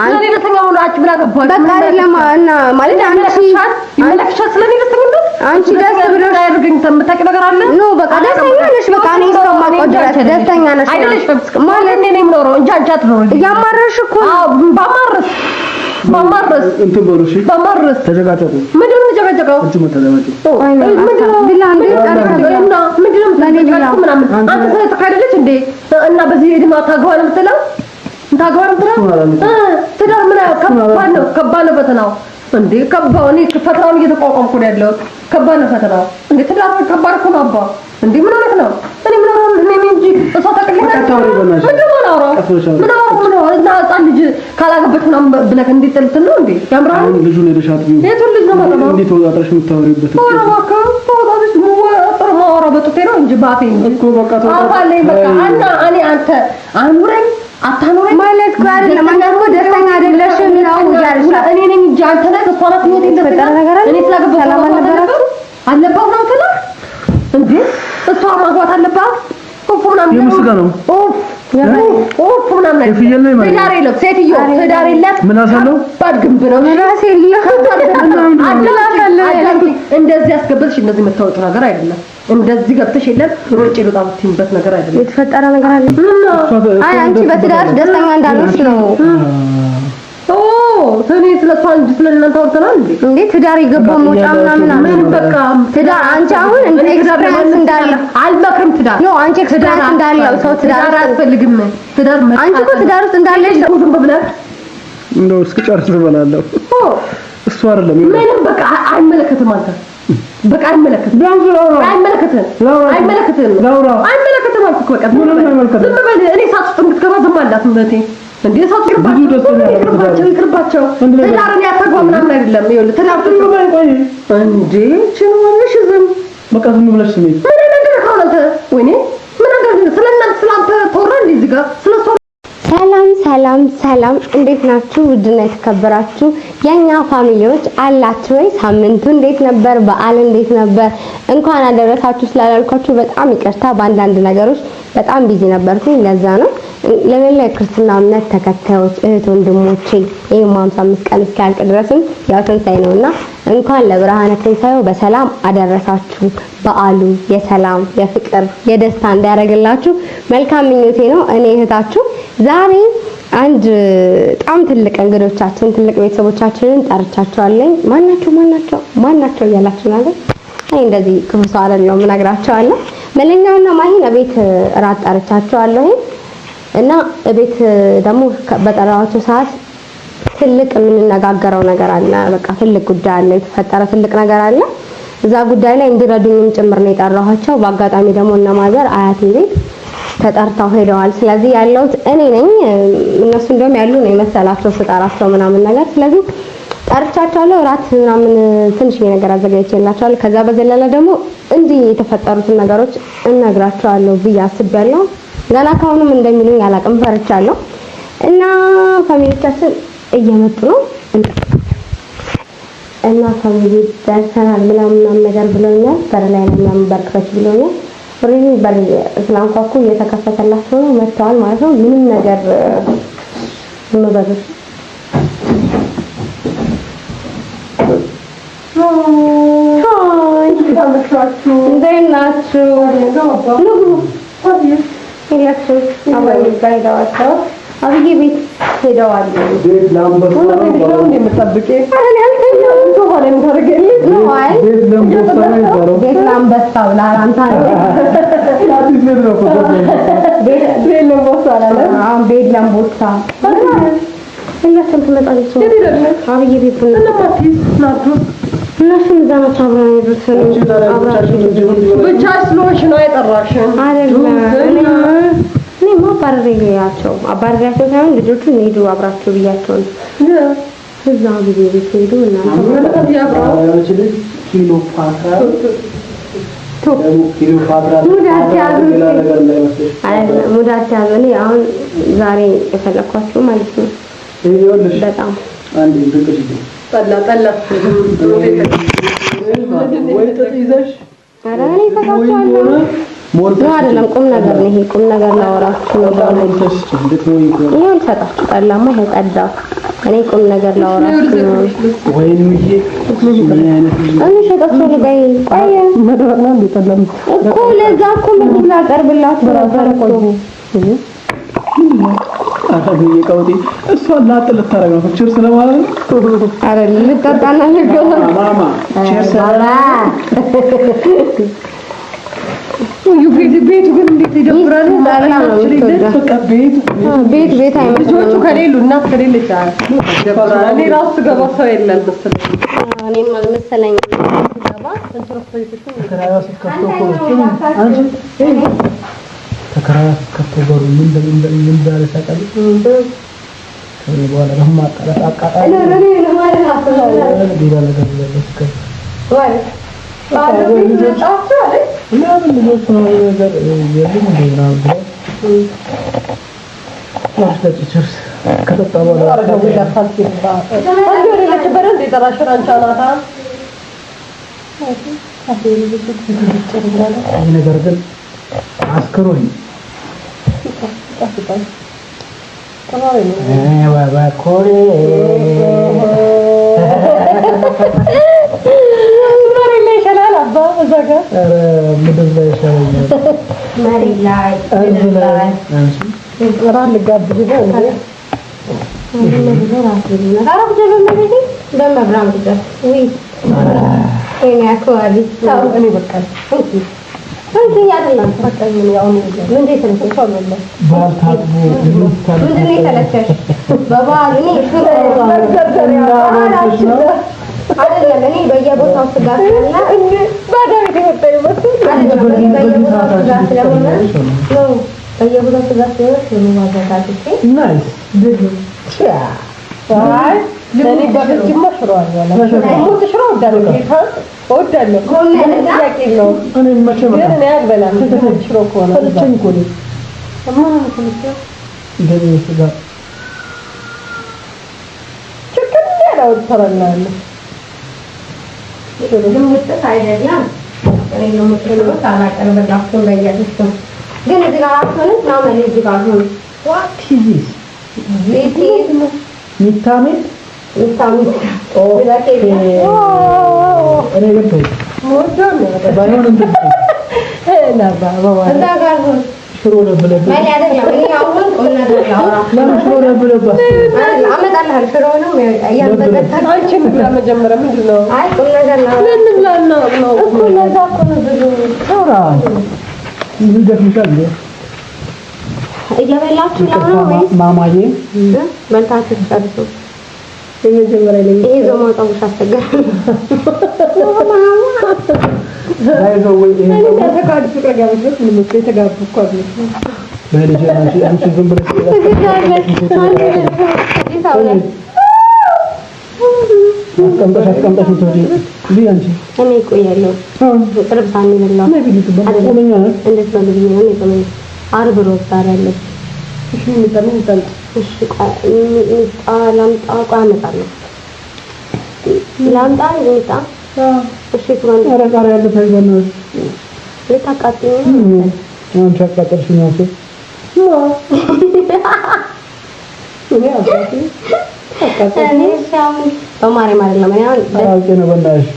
አንቺ ለተኛው ነው አጭ ብላ ገባች በቃ አይደለም እና ማለት አንቺ ስለኔ ለተኛው አንቺ ደስ ብሎሽ ያርገኝ ተምታቂ ነገር አለ ኖ በቃ ደስተኛ ነሽ በቃ እኔ እስከማውቀው ድረስ ደስተኛ ነሽ አይደለሽ ማለት እኔ ነኝ የምኖረው እንጂ አንቺ አትኖሪም ያማረሽ እኮ በማረስ እንትን በሉሽ በማረስ ተዘጋጀቱ ምንድነው ተዘጋጀው አንቺ መተለማችሁ ምንድነው ቢላ እንዴ ታረጋለና ምንድነው ተዘጋጀው ምናምን አንተ ተካደለች እንዴ እና በዚህ እድሜ ታገባ ነው የምትለው ታገባ ነው ትዳር ምን ከባድ ነው ፈተናው እንዴ ከባድ ነው ፈተናውን እየተቋቋምኩ ነው ያለው ከባድ ነው ፈተናው እንዴ ትዳር ከባድ እኮ ነው አባ እንዴ ምን ማለት ነው እኔ ምን አወራው እኔ እንጂ እሷ ታቀልኛለች ምን አወራው እና ህፃን ልጅ ካላገባች ምናምን ብለህ እንዲጥልት ነው እንዴ ያምራል ልጁን ሄደሻት ቢሆን የቱን ልጅ ነው ማለት ነው እንዴት ወጣሽ የምታወሪበት ተወጣሽ ማወራው በጥቴ ነው እንጂ ባፌ እኮ በቃ አባለኝ በቃ እና እኔ አንተ አኑረኝ አታኑረኝ ማለት ጋር ለማንኛውም ደስተኛ አይደለሽም ነው ያልሻ እኔ ነኝ እንጂ አንተ ነህ እሷናት ህይወት እንደፈጠረ ነገር አለ እኔ ስላገባሁ ሰላም አለባት ነው ተላ እንዴ እሷ ማግባት አለባት ኦፍናም የምስጋ ነው ኦፍናም ነው ትዳር የለም ሴትዮ ትዳር የለም ምን አሳለው ባድግምብ ነው ራሴ እንደዚህ ያስገበልሽ እንደዚህ መታወቅ ነገር አይደለም እንደዚህ ገብተሽ የለም ሮጭ ልጣ ብትይበት ነገር አይደለም የተፈጠረ ነገር አለ አይ አንቺ በትዳር ደስተኛ እንዳልሆንሽ ነው እኔ ስለሷ እንጂ ስለእናንተ አውርተናል እንዴ ትዳር ይገባው መውጫ ምናምን በቃ ትዳር አንቺ አሁን እንደ ኤክስፒሪየንስ እንዳለ አልመክርም ትዳር ነው አንቺ ኤክስፒሪየንስ እንዳለው ሰው ትዳር አያስፈልግም ትዳር አንቺ እኮ ትዳር ውስጥ እንዳለሽ ዝም ብለህ እንደው እስከጨርስ በላለሁ እሱ አይደለም ምንም በቃ አይመለከትም አንተ በቃ አይመለከትም አይመለከትም አልኩ በቃ ዝም በል እኔ ሳትስጥ እንድትገባ ዝም አላት እንደቴ እንዴ ሳት ይቅርባቸው ትዳርን ያተጓ ምናምን አይደለም ይኸውልህ ትዳር ቆይ እንዴ ችንወልሽ ዝም በቃ ዝም ብለሽ ስሜት ምን ነገር ካለተ ወይኔ ምን ነገር ስለናንተ ስላንተ ተወራ እንዴ እዚህ ጋር ስለሷ ሰላም እንዴት ናችሁ ውድና የተከበራችሁ የኛ ፋሚሊዎች አላችሁ ወይ ሳምንቱ እንዴት ነበር በዓል እንዴት ነበር እንኳን አደረሳችሁ ስላላልኳችሁ በጣም ይቅርታ በአንዳንድ ነገሮች በጣም ቢዚ ነበርኩኝ ለዛ ነው ለሌላ ክርስትና እምነት ተከታዮች እህት ወንድሞቼ ይሄም 55 ቀን እስኪያልቅ ድረስም ያው ትንሳኤ ነውና እንኳን ለብርሃነ ትንሳኤው በሰላም አደረሳችሁ በዓሉ የሰላም የፍቅር የደስታ እንዲያደርግላችሁ መልካም ምኞቴ ነው እኔ እህታችሁ ዛሬ አንድ በጣም ትልቅ እንግዶቻችን ትልቅ ቤተሰቦቻችንን ጠርቻቸዋለሁ ማናቸው እያላችሁ ነገር አይ እንደዚህ ክፉ ሰው አይደለም እነግራቸዋለሁ መለኛውና ማሂን ቤት እራት ጠርቻቸዋለሁ እና ቤት ደግሞ በጠራዋቸው ሰዓት ትልቅ የምንነጋገረው ነገር አለ በቃ ትልቅ ጉዳይ አለ የተፈጠረ ትልቅ ነገር አለ እዛ ጉዳይ ላይ እንዲረዱኝም ጭምር ነው የጠራኋቸው በአጋጣሚ ደግሞ እና ማዘር አያቴ ቤት ተጠርተው ሄደዋል ስለዚህ ያለውት እኔ ነኝ እነሱ እንደውም ያሉ ነው የመሰላቸው ስጣራቸው ምናምን ነገር ስለዚህ ጠርቻቸዋለሁ እራት ምናምን ትንሽ ነገር አዘጋጅቼላቸዋለሁ ከዛ በዘለለ ደግሞ እንዲህ የተፈጠሩትን ነገሮች እነግራቸዋለሁ ብዬ አስቤያለሁ ገና ካሁንም እንደሚሉኝ አላቅም ፈርቻለሁ እና ፋሚሊዎቻችን እየመጡ ነው እና ፋሚሊ ደርሰናል ምናምን ነገር ብለውኛል በር ላይ ነው ምናምን በርክፈች ብለውኛል ወሬን በር ስላንኳኩ እየተከፈተላቸው ነው መጥተዋል ማለት ነው ምንም ነገር ምንበርሽ እንዴት ናችሁ? አብዬ ቤት ሄደዋል። ቤት ላምበሳ ብላ አንተ ቤት ላምቦሳ እያሰብኩ መጣለች አብዬ ቤት እነሱም እዛ ናቸው አብረን የደረሰን ብቻ ስለሆንሽ ነው የጠራሽን አይደለም እኔማ አባረሪያቸው ሳይሆን ልጆቹን ሄዱ አብራቸው ብያቸው ነው እዛ ጊዜ ቤት ሄዱ እና ሙዳት ያዙ እኔ አሁን ዛሬ የፈለኳቸው ማለት ነው በጣም አንዴ ድንቅሽ ጠላ ወይ ተይዘሽ አራኔ ተካቷል ነው አይደለም ቁም ነገር ነው። ይሄ ቁም ነገር ላወራችሁ ነው። ይሄን ሰጣችሁ ጠላማ ይሄ ጠዳው እኔ ቁም ነገር ላወራችሁ ነው። ወይንዬ ምን አይነት እኔ ሰጣችሁ ልጋይ ቆይ መድረክ ነው እንደጠላም እኮ ለዛ እኮ ምግብ ላቀርብላችሁ ነበር እኮ አታገኝ ቀውጢ እሷ ላጥልታረግ ነው ቸርስ ለማለት ነው አይደል ልጠጣና ልገባ ማማ ቸርስ ቤቱ ግን እንዴት ይደብራል በቃ ቤት አይመስልም ልጆቹ ከሌሉ እናት ከሌለች ይደብራል እኔ ራሱ ገባ ሰው የለም መሰለኝ እኔም አልመሰለኝ ገባ ተከራስ ከተገሩ ምን እንዳለ ታውቃለህ? ከኔ በኋላ ደግሞ አቃጣ እኔ ለማለት አስባለሁ ሌላ ነገር ለስከ ወይ ምናምን ልጆች ነው ነገር የለም እንደና ቸርስ ከጠጣ በኋላ ነገር ግን አስከሮኝ ባባ ኮሬ ምድር ላይ ይሻለኛል መሬት ላይ ራን ልጋብዝ ነው አይደለም እኔ በየቦታው ስጋት አለ ባዳይ ተፈጠረበት በየቦታው ስጋት ነው ማዘጋጀት ናይስ አይ ለኔ በፍጹም ሽሮአል ወላ ሞት ሽሮ ወዳለሁ ነው እኔ መቼ ግን እኔ አልበላም ሽሮ ከሆነ ተጨኝ ኮሊ እንደኔ ስጋ ችግር ያለው ተረናለ ድምጽ አይደለም እኔ ነው የምትለው ታላቀርበላችሁ በየአዲሱ ግን እዚህ ጋር አሁን ማመን እዚህ ጋር አሁን what is this ሚታሜት ኦ እኔ ገባኝ ሞጆን ባይሆን እንትን እና ባባ እዛ ጋር አሁን ሽሮ ለብለብ ማን ያደርጋል እኔ አሁን ቁም ነገር ላወራ ለምን ሽሮ ለብለብ አመጣልሃል ሽሮንም ያንበለታል አንቺን ብላ መጀመሪያ ምንድነው አይ ቁም ነገር ነው ለምን ላና ነው እኮ ለዛ እኮ ነው ብዙ ኧረ ይደፍልሻል እየበላችሁ ነው ወይስ ማማዬ በልታችሁ ጨርሱ የመጀመሪያ ላይ ይሄ ደግሞ ጠውሽ አስቸጋሪ ዳይዘው ወይ ይሄ እኔ ተካድ ፍቅር ጋብቶት ምን ነው የተጋቡ እኮ አይደል በልጅ አንቺ ዝም ብለሽ አስቀምጠሽ እንትን ቢ አንቺ እኔ ቆያለሁ ቅርብ ሳሚ በላው እንዴት ነው ልጅ ነው እኔ አርብ ሮዝ ዛሬ አለች እሺ ምን ይጠል እሺ ላምጣ አመጣለሁ ላምጣ ይምጣ እሺ ትማን አረጋራ ያለ ታይበና ልታቃጥኝ አንቺ አቃጥልሽ ነው እኔ ሻውን በማርያም አይደለም እኔ አሁን አውቄ ነው በእናትሽ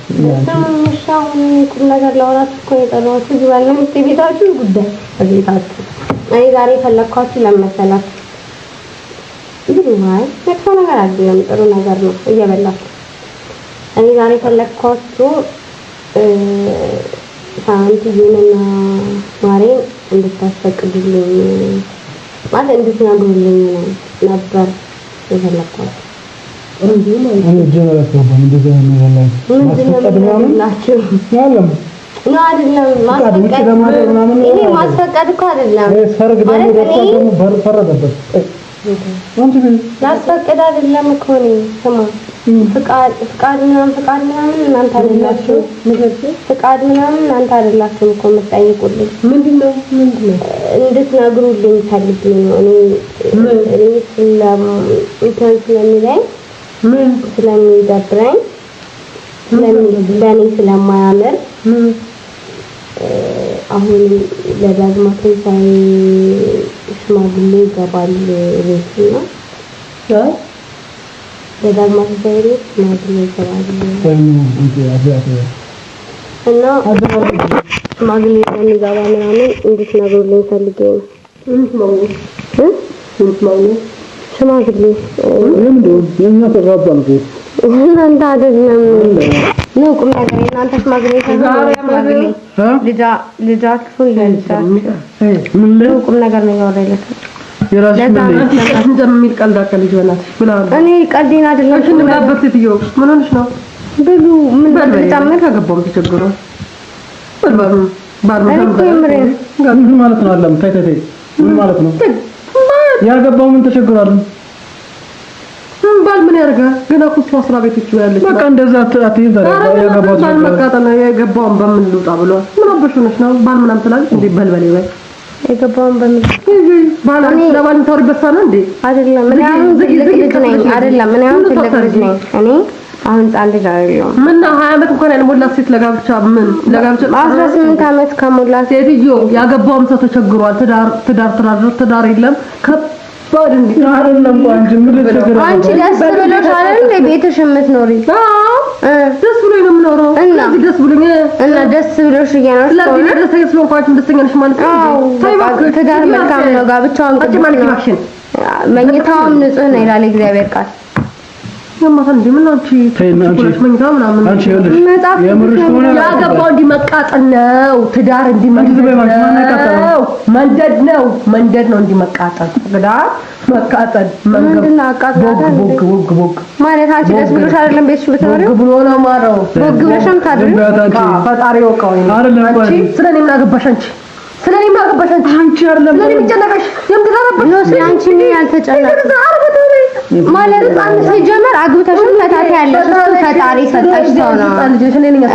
ሻውን ቁም ነገር ላወራችሁ እኮ የጠራሁት እዚህ ባለው ቤታችሁ ጉዳይ ቤታችሁ እኔ ዛሬ ፈለኳችሁ ለመሰላችሁ እንግዲህ ማይ መጥፎ ነገር አይደለም ጥሩ ነገር ነው እየበላችሁ እኔ ዛሬ ፈለኳችሁ ሳንቲዩንና ማሬን እንድታስፈቅዱልኝ ማለት እንድትነግሩልኝ ነበር የፈለኳችሁ እንዴ ነው እኔ ጀነራል ነው እንደዚህ ነው ያለው ማስፈቀድ ምናምን ያለም ነው አይደለም ማስፈቀድ እኔ ማስፈቀድ እኮ አይደለም ሰርግ ደግሞ ደግሞ በር ፈረደበት አንቺ ግን ማስፈቀድ አይደለም እኮ ነው ስማ ፍቃድ ምናምን እናንተ አይደላችሁ ፍቃድ ምናምን እናንተ አይደላችሁ እኮ የምትጠይቁልኝ ምንድነው እንድትነግሩልኝ ፈልጌ ነው እኔ ስለሚለኝ ምን ስለሚደብረኝ ለኔ ስለማያምር አሁን ለዳግማ ትንሣኤ ሽማግሌ ይገባል ቤትና ለዳግማ ትንሣኤ ቤት ሽማግሌ ይገባል እና ሽማግሌ የሚገባ ምናምን እንድትነግሩልኝ ፈልጌ ነው። ሽማግሌ የኛ ተጋባን እኮ እናንተ አይደለም ነው ቁም ነገር እናንተ ሽማግሌ ሽማግሌ ልጃችሁ ምን ነው ቁም ነገር ነው ያወራለት የራስሽ ምን እንደሚል ቀልድ አቀልጅ በእናትሽ ብላ እኔ ቀልዴን አይደለም ሽንጋበት ትየው ምን ሆነሽ ነው ብሉ ምን በጣም ከገባው ተቸግሮ ባል ምን ማለት ነው አለም ታይ ምን ማለት ነው ያገባው ምን ተቸግሯል ባል ምን ያርጋል ገና እኮ ስራ ቤቶች ያለች በቃ እንደዛ አትይም ታዲያ ያገባው ባል መቃጠና ያገባውን በምን ልውጣ ብሏል ምን አበሽ ሆነሽ ነው ባል ምናምን ትላለች እንዴ በልበል ይበል የገባውን በምን ባል ለባል ተወርበሳ ነው እንዴ አይደለም ምን ያህል ልጅ ነኝ አይደለም ምን ያህል ትልቅ ልጅ ነኝ እኔ አሁን ጻን ልጅ አይደለም ምን 20 አመት እንኳን ያልሞላት ሴት ለጋብቻ 18 አመት ከሞላት ሴትዮ ያገባውም ሰው ተቸግሯል ትዳር የለም ከባድ እንዴ አይደለም ቋንጂ ምን ተቸግሯል አንቺ ደስ ብሎሽ አይደል ቤትሽ የምትኖሪ ደስ ብሎኝ ነው የምኖረው ደስ ብሎኝ እና ደስ ብሎሽ እየኖርሽ ስለዚህ ደስተኛ ስለሆንኩ ደስተኛ ነሽ ማለት ነው ትዳር መልካም ነው ጋብቻውን መኝታውም ንጹህ ነው ይላል እግዚአብሔር ቃል የማታን እንደምን አንቺ ትኩረሽ መኝታ ምናምን አንቺ ይኸውልሽ የምርሽ ሆነ ያገባው እንዲመቃጠል ነው ትዳር እንዲመቃጠል መንደድ ነው እንዲመቃጠል ትዳር መቃጠል ምንድን ነው አቃጠል ቦግ ማለት አንቺ ደስ ብሎሽ አይደለም ቤትሽ ብትኖሪ ቦግ ብሎ ነው ማረው ቦግ ብለሽም ታድሪ ፈጣሪ ወቀው አንቺ ስለኔ ምን አገባሽ አንቺ ስለኔ ምን አገባሽ አንቺ አይደለም ስለኔ ምጨነቀሽ የምትራረበሽ ነው ስለአንቺ ምን ያልተጨነቀ ማለት አንተ ሲጀመር አግብተሽም ፈታታ ያለሽ እሱ ፈጣሪ ሰጠሽ ሰው ነው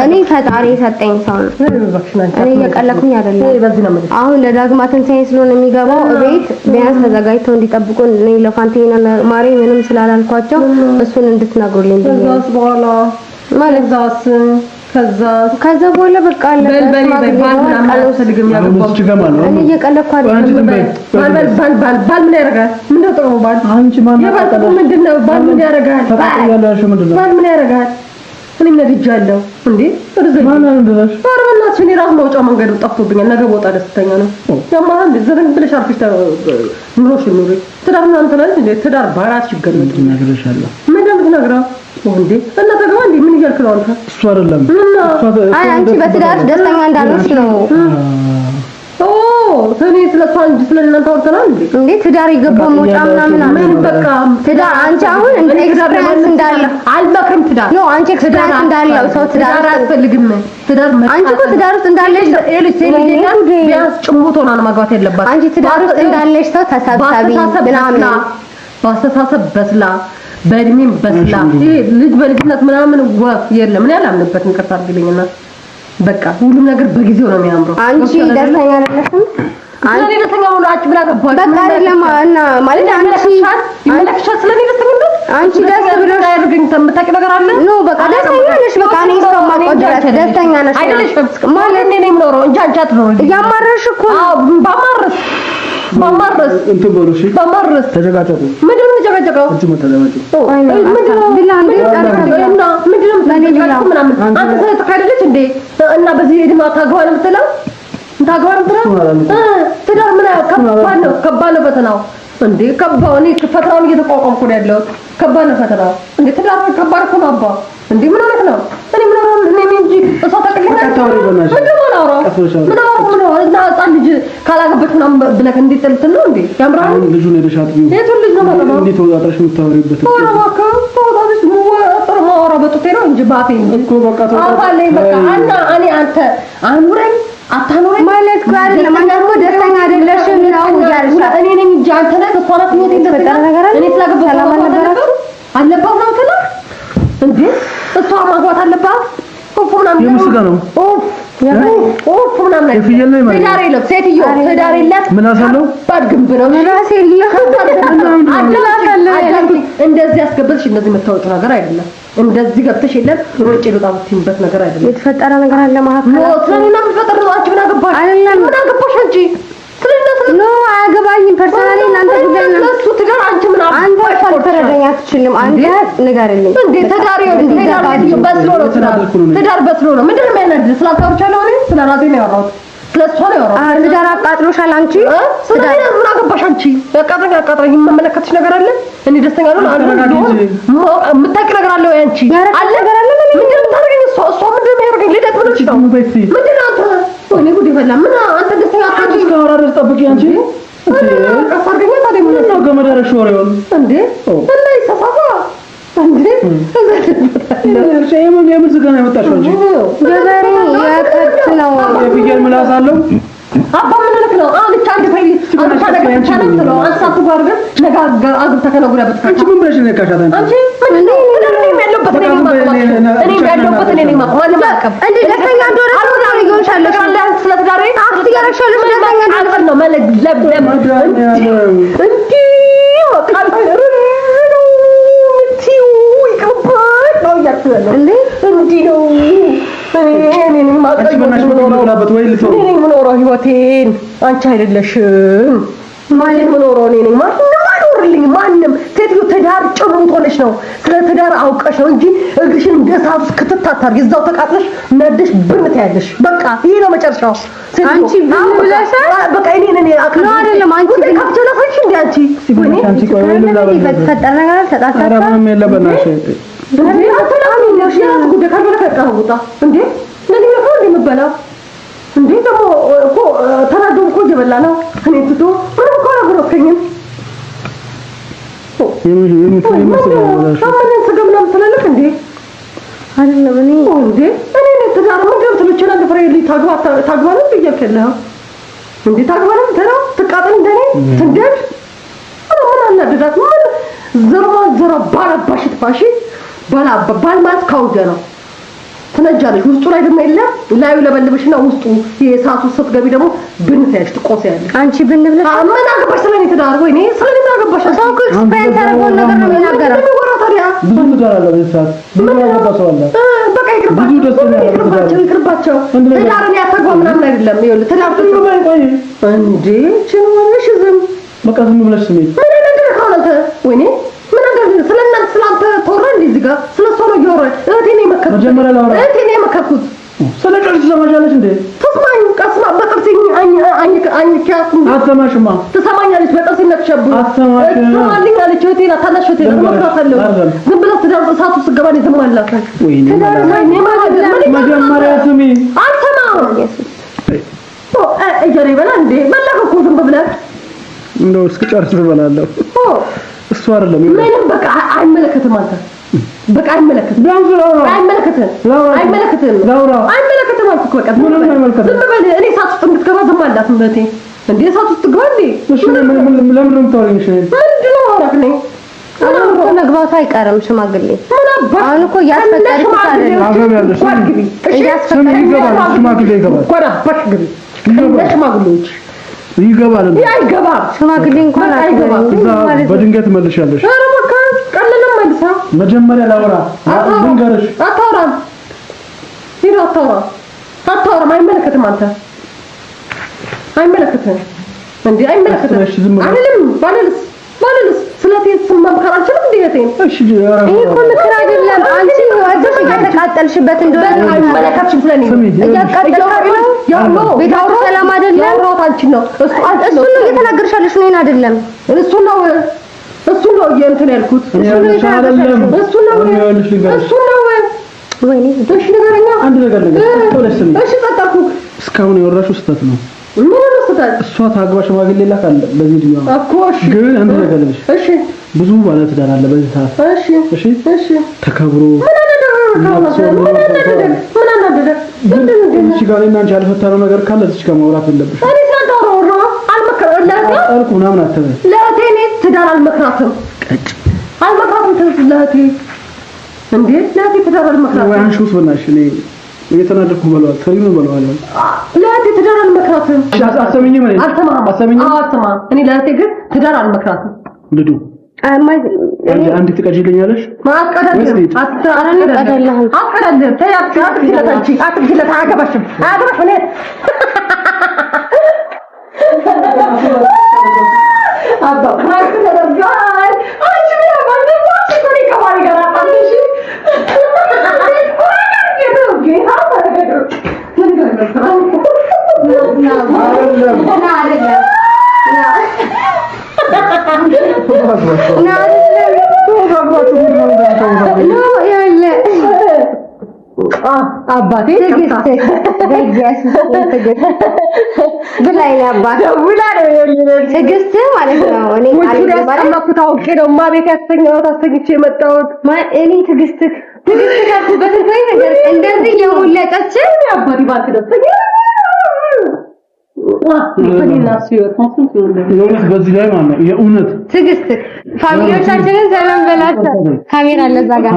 እኔ ፈጣሪ ሰጠኝ ሰው ነው እኔ እየቀለኩኝ አይደለም አሁን ለዳግማ ትንሣኤ ስለሆነ የሚገባው ቤት ቢያንስ ተዘጋጅተው እንዲጠብቁ እኔ ለፋንቲና ማሪ ምንም ስላላልኳቸው እሱን እንድትነግሩልኝ ከዛስ በኋላ ማለት ዛስ ከዛ በኋላ በቃ አለ ባል ምናምን አልፈልግም ያገባው እኔ እየቀለኩ አይደለም ባል ምን ያደርጋል ምን ነው ጥሩ ባል አንቺ ማን ነው ምንድነው ባል ምን ያደርጋል ባል ምን ያደርጋል እኔ ነግጃለሁ እንዴ ማን ነው እንደዛሽ ባርበናት እኔ ራስ መውጫ መንገዱ ጠፍቶብኛል ነገ ወጣ ደስተኛ ነው ያማራ እንደ ዘረን ብለሽ አርፈሽ ኑሮሽ ኑሪ ትዳር ነው አንተ ላይ እንዴ ትዳር ባራት ችግር ነው ትነግረሻለሁ ምን እንደምትነግረው እንዴ እና ተገባ እንዴ ምን እያልክ ነው አንተ እሱ አይደለም አይ አንቺ በትዳር ደስተኛ እንዳልሆንሽ ነው እኔ ስለሷንጅ ስለእናንተ አውርተናል እንዴ ትዳር ይገባው ሞጫ ምናምን በቃ ትዳር አንቺ አሁን እንደ ኤክስፒሪየንስ እንዳለ አልመክርም ትዳር ነው አንቺ ኤክስፒሪየንስ እንዳለው ሰው ትዳር አያስፈልግም ትዳር አንቺ እኮ ትዳር ውስጥ እንዳለሽ ቢያንስ ጭሙት ሆና ነው ማግባት ያለባት አንቺ ትዳር ውስጥ እንዳለሽ ሰው ተሳሳቢ ምናምን ባስተሳሰብ በስላ በእድሜም በስላ ልጅ በልጅነት ምናምን ወፍ የለም እኔ አላምንበትም ይቅርታ አድርግልኝና በቃ ሁሉም ነገር በጊዜው ነው የሚያምረው አንቺ ደስተኛ አይደለሽም አንቺ ደስተኛ ሆናች ብላ ገባሽ በቃ አይደለም እና ማለት አንቺ ይመለከሻል ስለኔ ደስተኛነት አንቺ ደስ ብሎሽ ያርገኝ ተምታቂ ነገር አለ ኖ በቃ ደስተኛ ነሽ በቃ እኔ እስከማውቀው ድረስ ደስተኛ ነሽ አይደለሽም ማለት እኔ ነኝ የምኖረው እንጂ አንቺ አትኖሪም እያማረሽ እኮ በማረስ እንትን በሉ እሺ በማረስ ተጨቃጨቁ ምንድነው ተጨቃጨቀው አንቺ መተለማጭ ምንድነው ቢላንዴ ታርካለና ምንድነው ተጨቃጨቁ ምናምን አንተ ተካደለች እንዴ እና በዚህ እድሜ ታግባ ነው የምትለው ታግባ ነው ትዳር ምን ከባድ ነው ፈተናው እንዴ ከባድ ነው ፈተናውን እየተቋቋምኩ ነው ያለው ከባድ ነው ፈተናው እንዴ ትዳር ከባድ እኮ ነው አባ እንዴ ምን ማለት ነው እኔ ምን አወራው እኔ እንጂ እሷ ተቀልቀለች ምን አወራው እና ህፃን ልጅ ካላገባች ምናምን ብለህ እንዴት ጥልት ነው እንዴ ያምራል ልጁን ሄደሻት ቢሆን የቱን ልጅ ነው ማለት ነው እንዴት ወጣሽ የምታወሪበት ተወጣሽ ማወራው በጡቴ ነው እንጂ ባፌ እኮ በቃ አባለኝ በቃ እና እኔ አንተ አኑረኝ አታኑረኝ ማለት እኮ አይደለም አንተ እኮ ደስተኛ አይደለሽም ነው ያልሽ እኔ ነኝ እንጂ አንተ ነህ እሷ ናት ህይወት የተፈጠረ ነገር አለ እኔ ስላገባሁ ሰላም አልነበራችሁ አለባት ነው ትላለህ እንዴ እሷ ማግባት አለባት ኦፍ ምናምን የምስጋ ነው ኦፍ ምናምን የፍየል ነው ማለት ትዳር የለም ሴትዮ ትዳር የለም ምን አሳለው ባድ ግንብ ነው ራስ የለም እንደዚህ ያስገበልሽ እንደዚህ መታወቅ ነገር አይደለም እንደዚህ ገብተሽ የለም ሮጭ ልጣ ብትይበት ነገር አይደለም የተፈጠረ ነገር አለ ማለት ነው ነው ስለኔና ተፈጠረ ነው አንቺ ምን አገባሽ አይደለም ምን አገባሽ አንቺ ኖ አያገባኝም ፐርሰናሊ እናንተ ጉዳይ ነው እሱ ትዳር አንቺ ምን አንተ ካልተረዳኝ አትችልም አንተ ንገርልኝ እንዴ ትዳር በስሎ ነው ምንድነው የሚያናድድ ስላልታወቻለሁ እኔ ስለራሴ ነው ያወራሁት ስለሷ ነው ያወራሁት ትዳር አቃጥሎሻል አንቺ ትዳር ምን አገባሽ አንቺ አቃጥረኝ የምመለከትሽ ነገር አለ እኔ ደስተኛ ነው አንተ የምታውቂ ነገር አለ ወይ አንቺ አለ ነገር አለ ምንድነው የምታደርገኝ እሷ ምንድነው የሚያደርገኝ ልደት ብለሽ ነው ምንድነው አንተ ወይኔ ጉድ ይፈላ ምን አንተ ደስተኛ አትሆጂ ካወራረስ ጠብቂ አንቺ አፋርገኛ ታዲያ ምን ነው ገመዳረሽ ወሬውን እንዴ እና ይሰፋፋ እንዴ ሸይሙን የምን ዝጋ ነው ያመጣሽው እንጂ ገበሬ ያከት ነው የፍየል ምላስ አለው አባ ምን ልክ ነው አንቺ አንድ ፈይ አንቺ ነገር ታነም ነው አንሳቱ ጋር ግን ነጋገር አግብታ ከነጉራ በትካታ አንቺ ምን ብለሽ ነካሻት አንቺ እንዴ ምን ያለበት እኔ ያለበት እኔ ማንም አቀብ እንዴ ደስተኛ እንደሆነ አልወጣው ይሆንሻለሽ ስለተዳረ አፍቲ ያረሻለሽ ደስተኛ እንደሆነ ነው ማለት ለብለም እንዴ ወቃል እንዴ እንዴ ነው እኔ ማቀል ማቀልበት ወይ ልተው እኔ ምኖረው ህይወቴን አንቺ አይደለሽም ማንም ምኖረው እኔ ነኝ ማንም ሴትዮ ትዳር ጭምት ሆነሽ ነው ስለ ትዳር አውቀሽ ነው እንጂ እግርሽን እንደሳብ ክትታታር ይዛው ተቃጥለሽ ነድሽ ብንት ያለሽ በቃ ይሄ ነው መጨረሻው አንቺ ምን ብለሽ በቃ እኔ አከለ ነው አይደለም አንቺ ከፍተላፈሽ እንዴ አንቺ ቆይ ልላ በተፈጠረ ነገር ተጣጣጣ ኧረ ምንም የለበናሽ እንዴ አትላም ነው ሻስ ጉድ ካልበለ ከቃውታ እንዴ ለኔ ነው እንዴ መበላው እንዴ ደግሞ እኮ ተናዶ እኮ እየበላ ነው እኔ ትቶ ምንም እኮ አላገረከኝም የምን ሰገምናም ትላለህ እንዴ አይደለም እኔ እንዴ እኔ ትዳር ምንድነው ትልችና ለፍሬ ታግባ ነው ብየከለህ እንዴ ታግባ ነው ተራው ትቃጠል እንደኔ ትንደድ ምን አናደዳት ምን ዘራ ባላባሽ ትፋሽ ባል ማለት ካውደ ነው ትነጃለሽ ውስጡ ላይ ደግሞ የለም ላዩ ለበልብሽና ውስጡ የሳቱ ስትገቢ ደግሞ ብንታያሽ ትቆሰያለሽ አንቺ ብንብለሽ ምን አገባሽ ስለኔ ትዳር ወይ እኔ ስለኔ አገባሽ ሰው ኤክስፔሪንስ ያደረገው ነገር ነው የሚናገረው ብዙ ትዳር አለ በሰዓት ብዙ ያገባ ሰው አለ በቃ ይቅርባቸው ትዳርን ያተጓ ምናምን አይደለም ይኸውልህ ትዳር ቆይ እንዴ ችንሽ ዝም በቃ ዝም ብለሽ ስሜ ምን ነገር ካለተ ወይኔ ምን ነገር ስለናንተ ስላንተ ተወራ እንደዚህ ጋር ስለሷ ነው ይወራ እህቴ ነው መከርኩት መጀመሪያ ላውራ እህቴ ነው መከርኩት ስለጨርሽ ትሰማሻለሽ እንዴ ተስማኝ ቀስማ በጥርሲኝ አኝ ኪያስ አትሰማሽማ ትሰማኛለች በጥርሲኝ ነክሸቡ ትሰማልኝ አለች እህቴ ናት ታናሽ እህቴ ነው መከራታለሁ ዝም ብላ ትዳር እሳቱ ስገባ ነው ዝም አላት ወይኔ መጀመሪያ ስሚ አልሰማም እጀሬ በላ እንዴ መለከኩ ዝም ብለህ እንደው እስክጨርስ ትበላለሁ እሱ አይደለም ምንም በቃ አይመለከትም አንተ በቃ አይመለከትም አይመለከትም አልኩ በቃ ዝም በል እኔ ሳት ውስጥ እንድትገባ ዝም አላት እንደቴ እንዴ ሳት ውስጥ ትገባ እንዴ እሺ ለምን ነው የምታወሪኝ ምንድነው አወራክ ነኝ አሁን መግባቱ አይቀርም ሽማግሌ አሁን እኮ ያስፈቀድኩ አይደለም አገባለሽ ሽማግሌ ይገባል ቆራባሽ ግቢ ሽማግሌዎች ይገባል አይገባም ሽማግሌ እንኳን አይገባም በድንገት መልሻለሽ ኧረ በቃ ቀለለም መልሳ መጀመሪያ ላውራ ልንገርሽ አታወራም ሂድ አታወራም አይመለከትም አንተ አይመለከትም እንዴ አይመለከትም አይደለም ባለልስ ስለቴን ስማምከር አልችልም እንዴ እቴን እሺ ይሄ እኮ ምክር አይደለም አንቺ ወጥሽ እየተቃጠልሽበት እንደሆነ አይመለከትሽም ስለኔ እያቃጠልሽ ነው ቤታው ሰላም አይደለም ያወራሁት አንቺን ነው እሱ ነው እየተናገርሻለሽ እኔን አይደለም እሱ ነው እንትን ያልኩት እሱ ነው ወይኔ እሺ ነገርኛ አንድ ነገር እሺ ጠጣኩ እስካሁን የወራሽው ስህተት ነው ምን ነው ስህተት እሷ ታግባ ሽማግሌ ላካለ በዚህ ድኛው እኮ እሺ ግን አንድ ነገር ልሽ እሺ ብዙ ባለ ትዳር አለ በዚህ ሰዓት እሺ ተከብሮ ምን አናደደ እሺ ጋር እና አንቺ ያልፈታነው ነገር ካለ እዚህ ጋር ማውራት የለብሽ እኔ ሳታወራ አልኩ ምናምን አትበይ ለእቴ ትዳር አልመክራትም ለእቴ እንዴ ለእቴ ትዳር አልመክራትም ወይ አንሹስ በናሽ እኔ እየተናደድኩ በለዋል ትሪኑ በለዋል ለእቴ ትዳር አልመክራትም አሰሚኝ ማለት አልሰማም እኔ ለእቴ ግን ትዳር አልመክራትም ልዱ አንድ ትቀጂልኛለሽ ማቀደም አትቀደም አባ ፍራንክ ተደርጓል። አንቺ ምን አባንደባሽ ኮሪ ከማሪ ጋር አጣልሽ ጌታ ታረገው ምን ጋር ፍራንክ አባቴ ብላኝ አባቴ ትዕግስት ማለት ነው። እኔ ያስቀመጥኩት አውቄ ነው ቤት አስተኝቼ የመጣሁት እኔ ትዕግስት ካልኩበት ነገር እንደዚህ የሞለጨች አባቴ ባክ ደስተኛ በዚህ ላይ ማለት ነው የእውነት ትዕግስት ፋሚሊዎቻችንን ሰላም በላቸው። ካሜራ ለዛ ጋር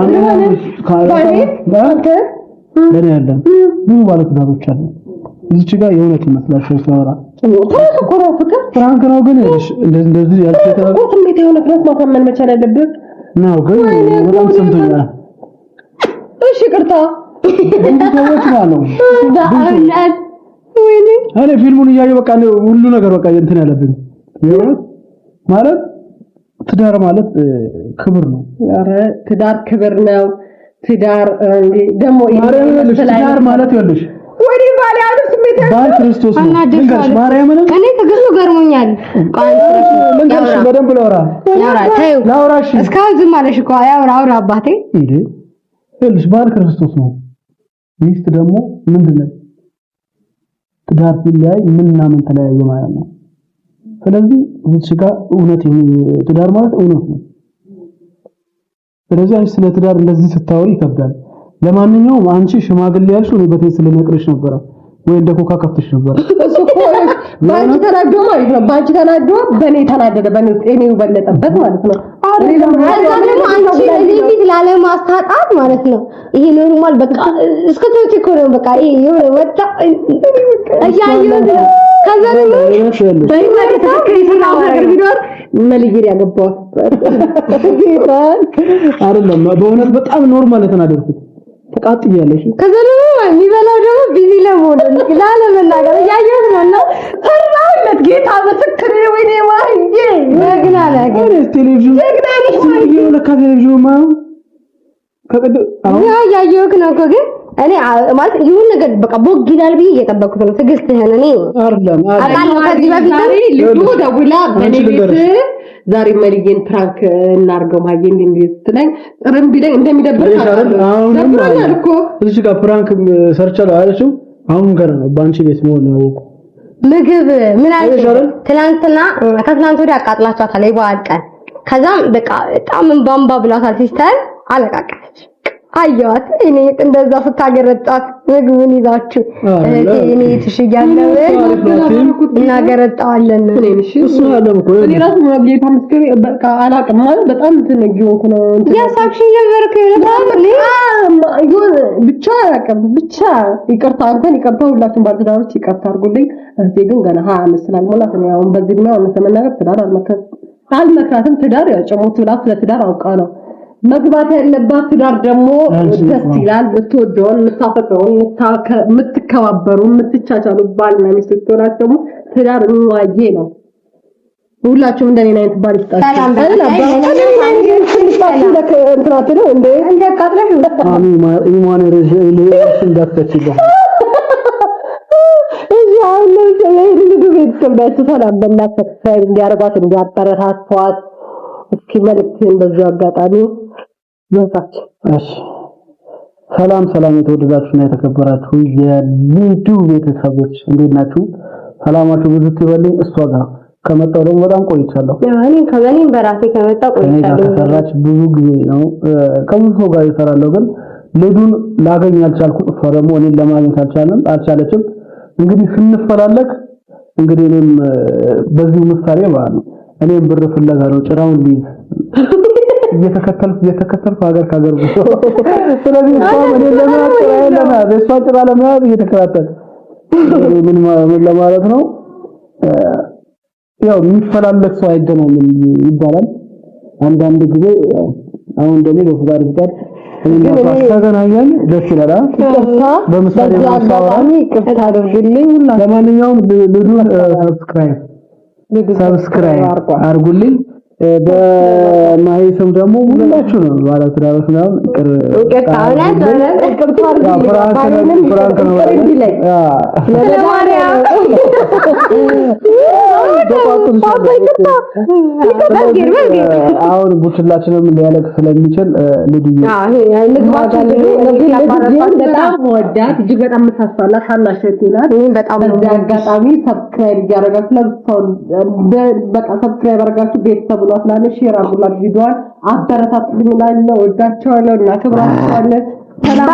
ለኔ ያለ ብዙ ባለትዳሮች አሉ። እዚች ጋር የእውነት ይመስላል ሲያወራ ፍራንክ ነው ግን እንደዚህ ያልተከራከረ ስሜት የሆነ ፍራንክ ማሳመን መቻል አለበት ነው ግን በጣም ሰምቶኛል። እሺ ቅርታ እንደዚህ ነው እኔ ፊልሙን እያየሁ በቃ ሁሉ ነገር በቃ እንትን ያለብኝ ማለት ትዳር ማለት ክብር ነው። ኧረ ትዳር ክብር ነው። ትዳር ደግሞ ትዳር ማለት ይኸውልሽ ወዲ ባለ ያለ ስሜት ባል ክርስቶስ ነው። ልንገርሽ ማርያምን እኔ ትግሉ ገርሞኛል። ልንገርሽ በደንብ ላውራሽ እስካሁን ዝም አለሽ እኮ አውራ አባቴ እንዴ ይኸውልሽ ባል ክርስቶስ ነው። ሚስት ደግሞ ምንድን ነው? ትዳር ሲለያይ ምንና ምን ተለያየ ማለት ነው። ስለዚህ እዚህ ጋር እውነት ትዳር ማለት እውነት ነው። ስለዚህ አንቺ ስለ ትዳር እንደዚህ ስታወሪ ይከብዳል። ለማንኛውም አንቺ ሽማግሌ ያልሽው እኔ በቴ ስለነቅርሽ ነበር ወይ እንደ ኮካ ከፍተሽ ነበር። ባንቺ ተናዶ ማለት ነው። ባንቺ ተናዶ በኔ ተናደደ በኔ እኔው በለጠበት ማለት ነው። አንቺ ለዚህ ላለማስታጣት ማለት ነው። ይሄ ኖርማል በቃ እስከ ተውጪ እኮ ነው በቃ ይሄ የሆነ ወጣ አያየው ከዛ ነው በይማሪ ተከይተና ነገር ቢኖር መልጊር ያገባው አይደለም በእውነት በጣም ኖርማል ተናደርኩት። ተቃጥያለሽ ከዛ ነው የሚበላው ደግሞ ቢዚ ለሞድ ለመናገር እያየሁት ነውና ፈራሁለት። ጌታ ምስክሬ ወይኔ ዋህዬ ደግና ነገር ቴሌቪዥን ቴሌቪዥን ለካቴሌቪዥን ማው ከቀደ አሁን ያየሁት ነው እኮ ግን እኔ ማለት ይሁን ነገር በቃ ቦግ ይላል ብዬ እየጠበቅኩት ነው። ትዕግስትህን እኔ አይደለም አቃለው ከዚህ በፊት ልጁ ደውላ በኔ ቤት ዛሬ መልዬን ፕራንክ እናርገው ማየ እንደሚስትለኝ ጥርም ቢለኝ እንደሚደብር አሁን እኮ እዚህ ጋር ፕራንክ ሰርቻለሁ አለችው። አሁን ገና ነው ባንቺ ቤት መሆን ነው ምግብ ምን አለች ትላንትና ከትላንት ወዲያ አቃጥላችኋታል የበዓል ቀን። ከዛም በቃ በጣም ባምባ ብላታል ሲስተር አለቃቀች አያት እኔ እንደዛ ስታገረጣት ምግቡን ይዛችሁ እኔ ትሽያለሁ እና ገረጣዋለን እሱ ያለው እኮ እኔ ራሱ ጌታ ምስክሬ በቃ አላቅም ማለት በጣም ትነጊውኩ ነው ያሳክሽኝ ነበር ብቻ አላቅም ብቻ ይቅርታ አንተን ይቅርታ ሁላችሁም ባልተዳሮች ይቅርታ አድርጉልኝ። እዚህ ግን ገና 25 ስላልሞላት ነው አሁን በዚህ ነው ተመናገር ትዳር አልመክራትም። ትዳር ያው ጨሞት ብላ ስለ ትዳር አውቃ ነው መግባት ያለባት። ትዳር ደግሞ ደስ ይላል። ብትወደውን የምታፈቅረውን የምትከባበሩ የምትቻቻሉ ባልና ሚስት ትሆናችሁ ደግሞ ትዳር እንዋዬ ነው። ሁላችሁም እንደኔ አይነት ባል ይስጣችሁ። ሰላም እንትናችሁ እንደ እንደቃጥለሽ ኢማን ረጅ እንዳትከችለው አሁን ልጅ ቤተሰብ ጋር ሰላም በእናትህ ሰብስክራይብ እንዲያደርጓት እንዲያበረታቷት እስኪ መልእክት እንደዚህ አጋጣሚ ይወጣች። እሺ ሰላም ሰላም የተወደዳችሁና የተከበራችሁ የሊዱ ቤተሰቦች እንዴት ናችሁ? ሰላማችሁ ብዙ ይበልኝ። እሷ ጋር ከመጣው ደግሞ በጣም ቆይቻለሁ። እኔም ከበኔም በራሴ ከመጣው ቆይቻለሁ። ከሰራች ብዙ ጊዜ ነው። ከብዙ ሰው ጋር ይሰራለሁ ግን ልዱን ላገኝ አልቻልኩም። እሷ ደግሞ እኔን ለማግኘት አልቻለችም። እንግዲህ ስንፈላለግ እንግዲህ እኔም በዚሁ ምሳሌ ማለት ነው እኔም ብር ፍለጋ ነው ጭራውን ልይዝ እየተከተልኩ ሀገር ካገር ጉዞ ስለዚህ እሷ ጭራ ለመያዝ እየተከታተል ምን ለማለት ነው ያው የሚፈላለግ ሰው አይገናኝም ይባላል። አንዳንድ ጊዜ አሁን ደግሞ በፍቃድ ተገናኘን ደስ ይላል። በምሳሌ ማሳወራ ይቅርታ አድርጉልኝ። ለማንኛውም ልዱን ሰብስክራይብ አድርጉልኝ። በማይሰም ደግሞ ሁላችሁ ነው ማለት ዳሮስ ነው አሁን ቡችላችንም ሊያለቅ ስለሚችል ልድይ በጣም ወዳት እጅግ በጣም ተሳሳላት ሐናሸት ይላል። በጣም አጋጣሚ ሰብስክራይብ ያደረጋችሁ ለብቻው በቃ ሰብስክራይብ አድርጋችሁ ቤተሰብ ነው ስላለ ሼር አድርጉላት ቪዲዮዋን አበረታቱልኝ እላለሁ። ወዳቸዋለሁ እና ክብራቸዋለሁ። ሰላም